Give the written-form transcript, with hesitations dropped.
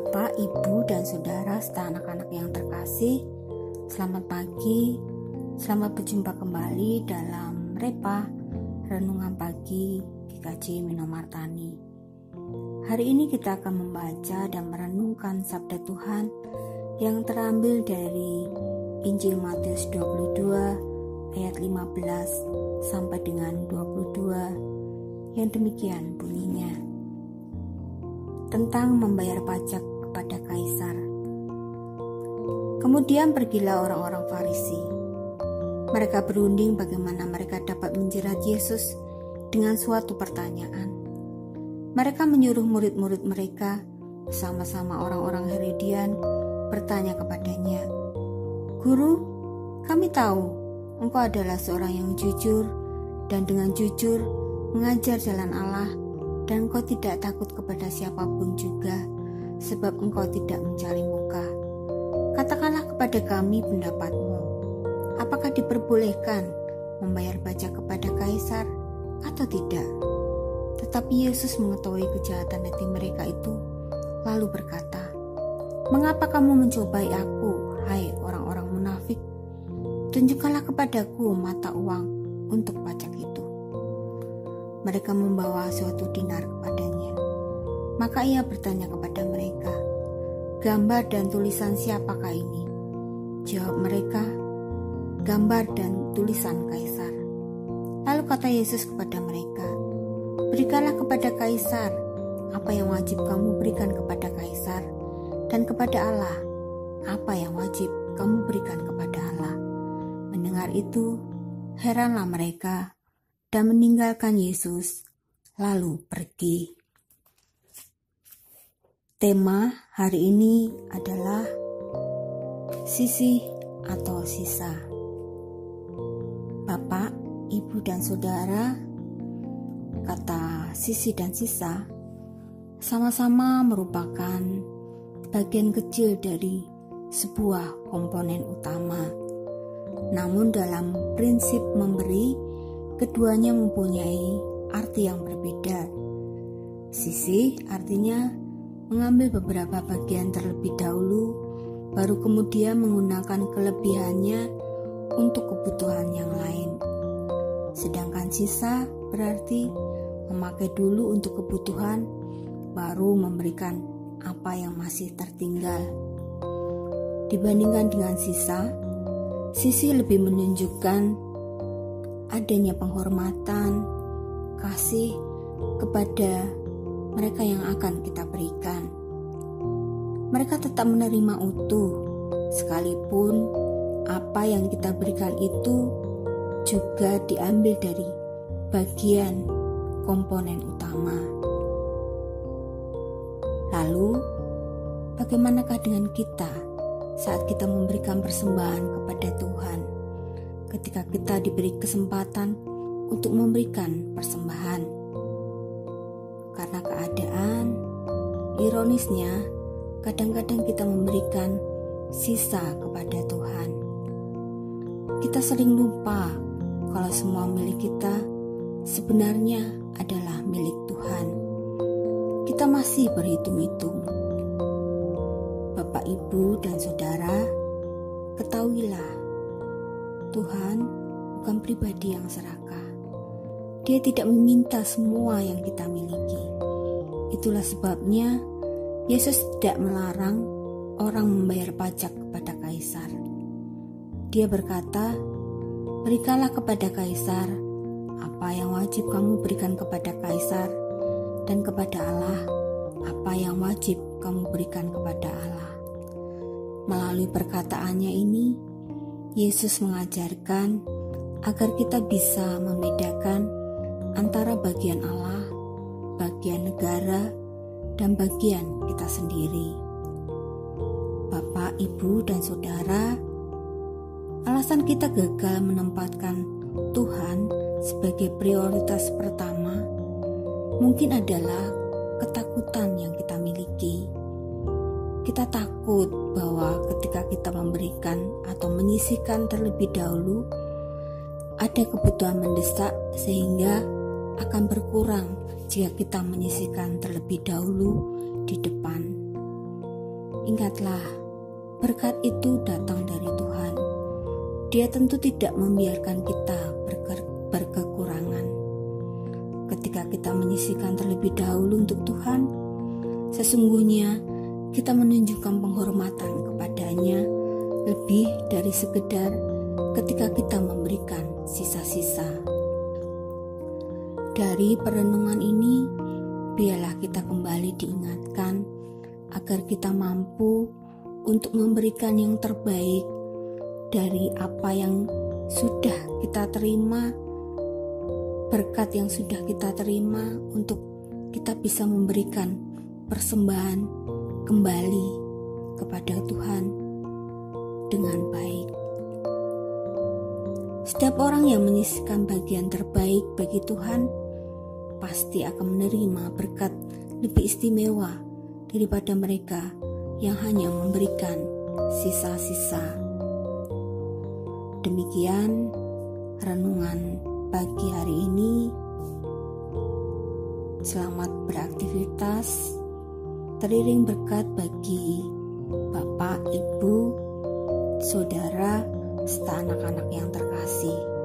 Bapak, Ibu, dan Saudara serta anak-anak yang terkasih, selamat pagi, selamat berjumpa kembali dalam Repa Renungan Pagi GKJ Minomartani. Hari ini kita akan membaca dan merenungkan sabda Tuhan yang terambil dari Injil Matius 22 ayat 15 sampai dengan 22 yang demikian bunyinya. Tentang membayar pajak kepada kaisar. Kemudian pergilah orang-orang Farisi. Mereka berunding bagaimana mereka dapat menjerat Yesus dengan suatu pertanyaan. Mereka menyuruh murid-murid mereka bersama-sama orang-orang Herodian bertanya kepadanya, "Guru, kami tahu Engkau adalah seorang yang jujur dan dengan jujur mengajar jalan Allah, dan Engkau tidak takut kepada siapapun juga, sebab Engkau tidak mencari muka. Katakanlah kepada kami pendapatmu, apakah diperbolehkan membayar pajak kepada kaisar atau tidak?" Tetapi Yesus mengetahui kejahatan hati mereka itu, lalu berkata, "Mengapa kamu mencobai aku, hai orang-orang munafik? Tunjukkanlah kepadaku mata uang untuk pajak itu." Mereka membawa suatu dinar kepadanya. Maka ia bertanya kepada mereka, "Gambar dan tulisan siapakah ini?" Jawab mereka, "Gambar dan tulisan kaisar." Lalu kata Yesus kepada mereka, "Berikanlah kepada kaisar apa yang wajib kamu berikan kepada kaisar, dan kepada Allah apa yang wajib kamu berikan kepada Allah." Mendengar itu, heranlah mereka dan meninggalkan Yesus, lalu pergi. Tema hari ini adalah sisih atau sisa. Bapak, Ibu, dan Saudara, kata sisih dan sisa sama-sama merupakan bagian kecil dari sebuah komponen utama. Namun dalam prinsip memberi, keduanya mempunyai arti yang berbeda. Sisih artinya mengambil beberapa bagian terlebih dahulu, baru kemudian menggunakan kelebihannya untuk kebutuhan yang lain. Sedangkan sisa berarti memakai dulu untuk kebutuhan, baru memberikan apa yang masih tertinggal. Dibandingkan dengan sisa, sisih lebih menunjukkan adanya penghormatan, kasih kepada mereka yang akan kita berikan. Mereka tetap menerima utuh, sekalipun apa yang kita berikan itu juga diambil dari bagian komponen utama. Lalu, bagaimanakah dengan kita saat kita memberikan persembahan kepada Tuhan? Ketika kita diberi kesempatan untuk memberikan persembahan. Karena keadaan, ironisnya, kadang-kadang kita memberikan sisa kepada Tuhan. Kita sering lupa kalau semua milik kita sebenarnya adalah milik Tuhan. Kita masih berhitung-hitung. Bapak, Ibu, dan Saudara, ketahuilah, Tuhan bukan pribadi yang serakah. Dia tidak meminta semua yang kita miliki. Itulah sebabnya Yesus tidak melarang orang membayar pajak kepada kaisar. Dia berkata, "Berikanlah kepada kaisar apa yang wajib kamu berikan kepada kaisar, dan kepada Allah apa yang wajib kamu berikan kepada Allah." Melalui perkataannya ini, Yesus mengajarkan agar kita bisa membedakan antara bagian Allah, bagian negara, dan bagian kita sendiri. Bapak, Ibu, dan Saudara, alasan kita gagal menempatkan Tuhan sebagai prioritas pertama mungkin adalah ketakutan yang kita miliki. Kita takut bahwa ketika kita memberikan atau menyisihkan terlebih dahulu, ada kebutuhan mendesak sehingga akan berkurang jika kita menyisihkan terlebih dahulu di depan. Ingatlah, berkat itu datang dari Tuhan. Dia tentu tidak membiarkan kita berkekurangan. Ketika kita menyisihkan terlebih dahulu untuk Tuhan, sesungguhnya kita menunjukkan penghormatan kepadanya lebih dari sekedar ketika kita memberikan sisa-sisa. Dari perenungan ini, biarlah kita kembali diingatkan agar kita mampu untuk memberikan yang terbaik dari apa yang sudah kita terima, berkat yang sudah kita terima, untuk kita bisa memberikan persembahan kembali kepada Tuhan dengan baik. Setiap orang yang menyisihkan bagian terbaik bagi Tuhan pasti akan menerima berkat lebih istimewa daripada mereka yang hanya memberikan sisa-sisa. Demikian renungan pagi hari ini. Selamat beraktivitas. Teriring berkat bagi Bapak, Ibu, Saudara, serta anak-anak yang terkasih.